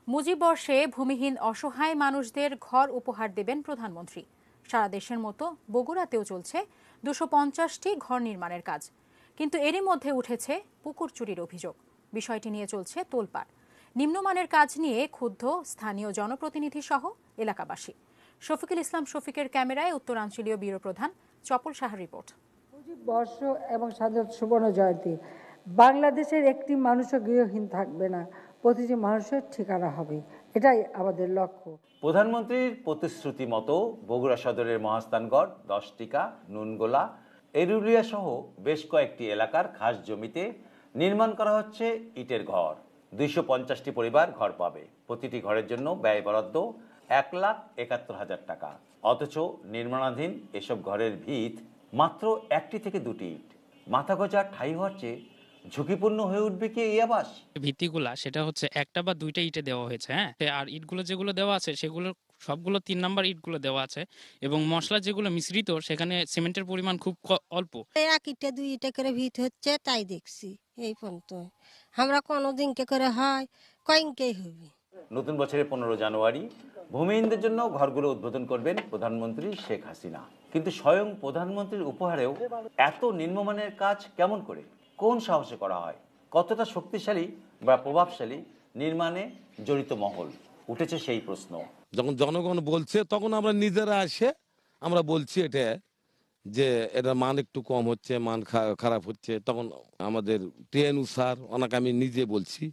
মুজিব বর্ষে ভূমিহীন অসহায় মানুষদের ঘর উপহার দেবেন প্রধানমন্ত্রী। সারা দেশের মতো বগুড়াতেও চলছে 250টি ঘর নির্মাণের কাজ। কিন্তু এরই মধ্যে উঠেছে পুকুর চুরির অভিযোগ। বিষয়টি নিয়ে চলছে তোলপাড়। নিম্নমানের কাজ নিয়ে ক্ষুব্ধ স্থানীয় জনপ্রতিনিধি সহ এলাকাবাসী। শফিকুল ইসলাম শফিকের ক্যামেরায় উত্তরাঞ্চলীয় ব্যুরো প্রধান চপল সাহার রিপোর্ট। মুজিব বর্ষ এবং স্বাধীনতা সুবর্ণ জয়ন্তী, বাংলাদেশের একটি মানুষও গৃহহীন থাকবে না, প্রতিটি মানুষের ঠিকানা হবে, এটাই আমাদের লক্ষ্য। প্রধানমন্ত্রীর প্রতিশ্রুতি মতো বগুড়া সদরের মহাস্থানগড়, 10টিকা, নুনগোলা, এরুলিয়া সহ বেশ কয়েকটি এলাকার খাস জমিতে নির্মাণ করা হচ্ছে ইটের ঘর। 250টি পরিবার ঘর পাবে। প্রতিটি ঘরের জন্য ব্যয় বরাদ্দ 1,71,000 টাকা। অথচ নির্মাণাধীন এসব ঘরের ভিত মাত্র 1টি থেকে 2টি ইট। মাথা গোঁজা ঠাঁই হওয়ার চেয়ে ঝুঁকিপূর্ণ হয়ে উঠবে কি এই আবাস? ভিত্তিগুলা সেটা হচ্ছে 1টা বা 2টা ইটে দেওয়া হয়েছে। আর ইটগুলো যেগুলো দেওয়া আছে সেগুলো সবগুলো 3 নাম্বার ইটগুলো দেওয়া আছে, এবং মশলা যেগুলো মিশ্রিত সেখানে সিমেন্টের পরিমাণ খুব অল্প। 1 ইটে 2 ইটে করে ভিত হচ্ছে, তাই দেখছি এই পর্যন্ত। আমরা কোনোদিন কে করে হয় কয়েকই হবে। নতুন বছরের 15 জানুয়ারি ভূমিহীনদের জন্য ঘরগুলো উদ্বোধন করবেন প্রধানমন্ত্রী শেখ হাসিনা। কিন্তু স্বয়ং প্রধানমন্ত্রীর উপহারেও এত নিম্নমানের কাজ কেমন করে, কোন সাহসে করা হয়, কতটা শক্তিশালী বা প্রভাবশালী নির্মাণে জড়িত মহল? উঠেছে সেই প্রশ্ন। যখন জনগণ বলছে তখন আমরা নিজেরা এসে আমরা বলছি এটা যে এটার মান একটু কম হচ্ছে, মান খারাপ হচ্ছে, তখন আমাদের টিএনউ স্যার ওনাকে আমি নিজে বলছি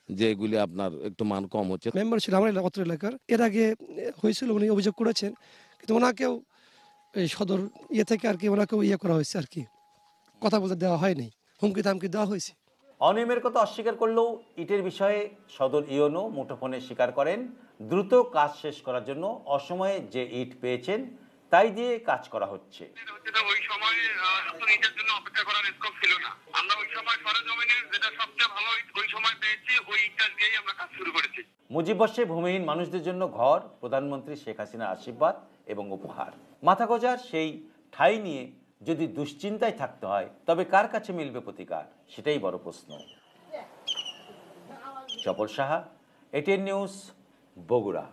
যে এগুলি আপনার একটু মান কম হচ্ছে। মেম্বার ছিল আমার অত্র এলাকার, এর আগে হয়েছিল, উনি অভিযোগ করেছেন, কিন্তু ওনাকেও এই সদর থেকে আর কি ওনাকেও করা হয়েছে আর কি, কথা বলতে দেওয়া হয়নি, হুমকি থামকি দেওয়া হয়েছে। অনিয়মের কথা অস্বীকার করলেও ইটের বিষয়ে সদর ইওনো মুঠোফোনে স্বীকার করেন দ্রুত কাজ শেষ করার জন্য অসময়ে যে ইট পেয়েছেন তাই দিয়ে কাজ করা হচ্ছে। ওই সময় ইটের জন্য অপেক্ষা করার স্কোপ ছিল না। আমরা ওই সময় সরেজমিনে যেটা সবচেয়ে ভালো ওই সময় পেয়েছি, ওই ইটটা দিয়েই আমরা কাজ শুরু করেছি। মুজিব বর্ষে ভূমিহীন মানুষদের জন্য ঘর, প্রধানমন্ত্রী শেখ হাসিনার আশীর্বাদ এবং উপহার। মাথা গোঁজার সেই ঠাঁই নিয়ে যদি দুশ্চিন্তায় থাকতে হয় তবে কার কাছে মিলবে প্রতিকার, সেটাই বড় প্রশ্ন। চপল সাহা, এটিএন নিউজ, বগুড়া।